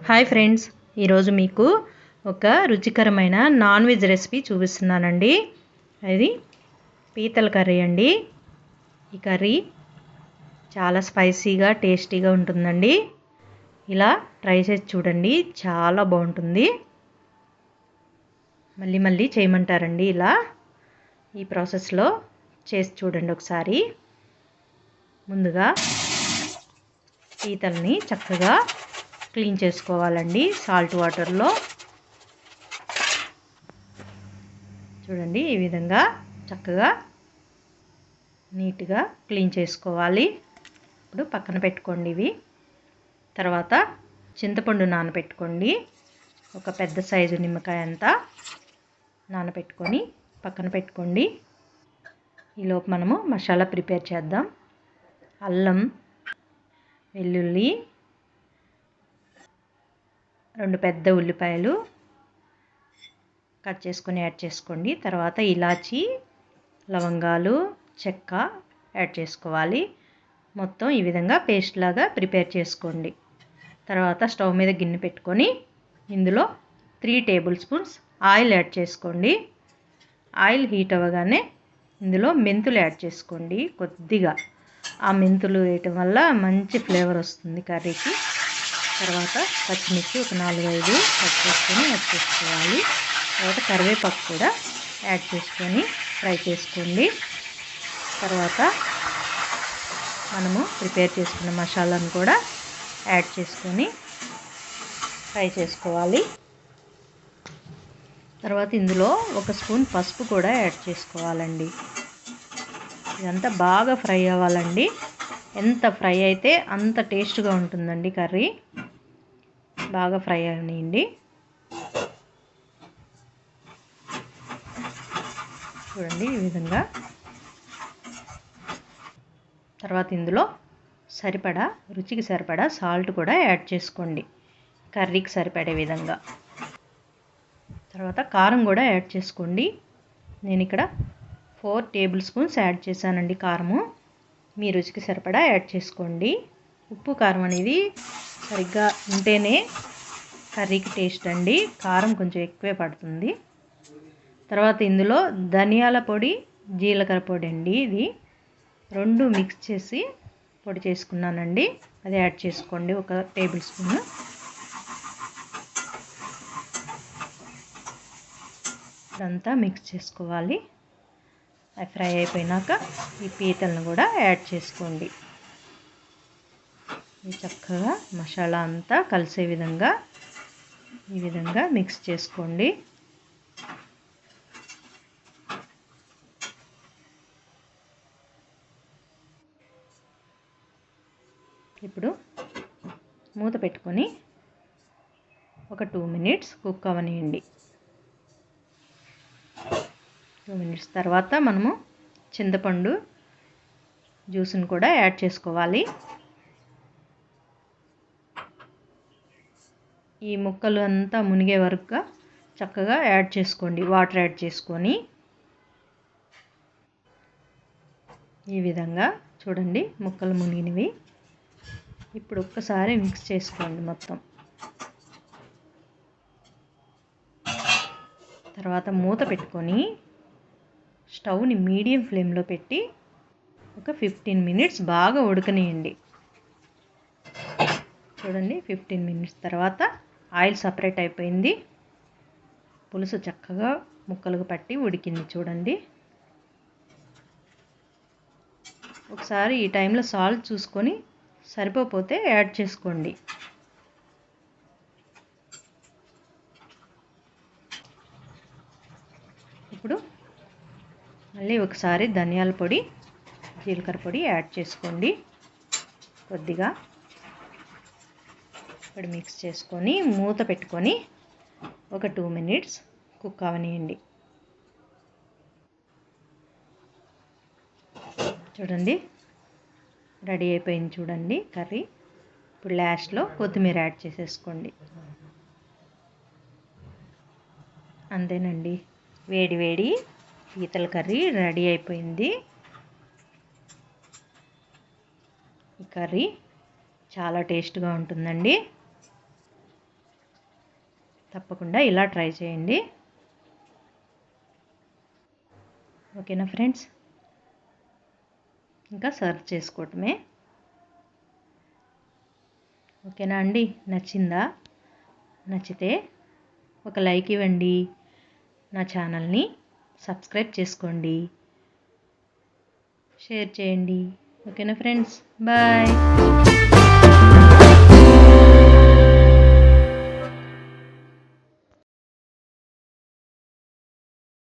Hi friends, ఈరోజు మీకు ఒక రుచికరమైన నాన్ వెజ్ రెసిపీ చూపిస్తున్నానండి. అది పీతల కర్రీ అండి. ఈ కర్రీ చాలా స్పైసీగా టేస్టీగా ఉంటుందండి. ఇలా ట్రై చేసి చూడండి, చాలా బాగుంటుంది. మళ్ళీ మళ్ళీ చేయమంటారండి. ఇలా ఈ ప్రాసెస్లో చేసి చూడండి ఒకసారి. ముందుగా పీతల్ని చక్కగా క్లీన్ చేసుకోవాలండి సాల్ట్ వాటర్లో. చూడండి, ఈ విధంగా చక్కగా నీట్గా క్లీన్ చేసుకోవాలి. ఇప్పుడు పక్కన పెట్టుకోండి ఇవి. తర్వాత చింతపండు నానబెట్టుకోండి. ఒక పెద్ద సైజు నిమ్మకాయ అంతా నానబెట్టుకొని పక్కన పెట్టుకోండి. ఈలోపు మనము మసాలా ప్రిపేర్ చేద్దాం. అల్లం, వెల్లుల్లి, 2 పెద్ద ఉల్లిపాయలు కట్ చేసుకొని యాడ్ చేసుకోండి. తర్వాత ఇలాచి, లవంగాలు, చెక్క యాడ్ చేసుకోవాలి. మొత్తం ఈ విధంగా పేస్ట్ లాగా ప్రిపేర్ చేసుకోండి. తర్వాత స్టవ్ మీద గిన్నె పెట్టుకొని ఇందులో 3 టేబుల్ స్పూన్స్ ఆయిల్ యాడ్ చేసుకోండి. ఆయిల్ హీట్ అవ్వగానే ఇందులో మెంతులు యాడ్ చేసుకోండి. కొద్దిగా ఆ మెంతులు వేయటం వల్ల మంచి ఫ్లేవర్ వస్తుంది కర్రీకి. తర్వాత పచ్చిమిర్చి ఒక 4-5 కట్ చేసుకొని యాడ్ చేసుకోవాలి. తర్వాత కరివేపాకు కూడా యాడ్ చేసుకొని ఫ్రై చేసుకోండి. తర్వాత మనము ప్రిపేర్ చేసుకున్న మసాలాను కూడా యాడ్ చేసుకొని ఫ్రై చేసుకోవాలి. తర్వాత ఇందులో 1 స్పూన్ పసుపు కూడా యాడ్ చేసుకోవాలండి. ఇదంతా బాగా ఫ్రై అవ్వాలండి. ఎంత ఫ్రై అయితే అంత టేస్ట్గా ఉంటుందండి కర్రీ. బాగా ఫ్రై అవ్వనియండి. చూడండి ఈ విధంగా. తర్వాత ఇందులో రుచికి సరిపడా సాల్ట్ కూడా యాడ్ చేసుకోండి, కర్రీకి సరిపడే విధంగా. తర్వాత కారం కూడా యాడ్ చేసుకోండి. నేను ఇక్కడ 4 టేబుల్ స్పూన్స్ యాడ్ చేశానండి కారము. మీ రుచికి సరిపడా యాడ్ చేసుకోండి. ఉప్పు కారం అనేది సరిగ్గా ఉంటేనే కర్రీకి టేస్ట్ అండి. కారం కొంచెం ఎక్కువే పడుతుంది. తర్వాత ఇందులో ధనియాల పొడి, జీలకర్ర పొడి అండి. ఇది 2 మిక్స్ చేసి పొడి చేసుకున్నానండి. అది యాడ్ చేసుకోండి, 1 టేబుల్ స్పూన్. ఇదంతా మిక్స్ చేసుకోవాలి. అది ఫ్రై అయిపోయినాక ఈ పీతలను కూడా యాడ్ చేసుకోండి. ఇది చక్కగా మసాలా అంతా కలిసే విధంగా ఈ విధంగా మిక్స్ చేసుకోండి. ఇప్పుడు మూత పెట్టుకొని ఒక 2 మినిట్స్ కుక్ అవనియండి. 2 మినిట్స్ తర్వాత మనము చింతపండు జ్యూస్ని కూడా యాడ్ చేసుకోవాలి. ఈ ముక్కలు అంతా మునిగే వరకు చక్కగా యాడ్ చేసుకోండి. వాటర్ యాడ్ చేసుకొని ఈ విధంగా చూడండి, ముక్కలు మునిగినవి. ఇప్పుడు ఒక్కసారి మిక్స్ చేసుకోండి మొత్తం. తర్వాత మూత పెట్టుకొని స్టవ్ని మీడియం ఫ్లేమ్లో పెట్టి ఒక 15 మినిట్స్ బాగా ఉడకనియండి. చూడండి, 15 మినిట్స్ తర్వాత ఆయిల్ సపరేట్ అయిపోయింది. పులుసు చక్కగా ముక్కలకు పట్టి ఉడికింది. చూడండి, ఒకసారి ఈ టైంలో సాల్ట్ చూసుకొని సరిపోతే యాడ్ చేసుకోండి. ఇప్పుడు మళ్ళీ ఒకసారి ధనియాల పొడి, జీలకర్ర పొడి యాడ్ చేసుకోండి కొద్దిగా. ఇప్పుడు మిక్స్ చేసుకొని మూత పెట్టుకొని ఒక 2 మినిట్స్ కుక్ అవనియండి. చూడండి, రెడీ అయిపోయింది. చూడండి కర్రీ. ఇప్పుడు లాస్ట్లో కొత్తిమీర యాడ్ చేసేసుకోండి. అంతేనండి, వేడి వేడి పీతల కర్రీ రెడీ అయిపోయింది. ఈ కర్రీ చాలా టేస్ట్గా ఉంటుందండి. తప్పకుండా ఇలా ట్రై చేయండి. ఓకేనా ఫ్రెండ్స్, ఇంకా సర్వ్ చేసుకోవటమే. ఓకేనా అండి, నచ్చిందా? నచ్చితే ఒక లైక్ ఇవ్వండి, నా ఛానల్ని సబ్స్క్రైబ్ చేసుకోండి, షేర్ చేయండి. ఓకేనా ఫ్రెండ్స్, బాయ్.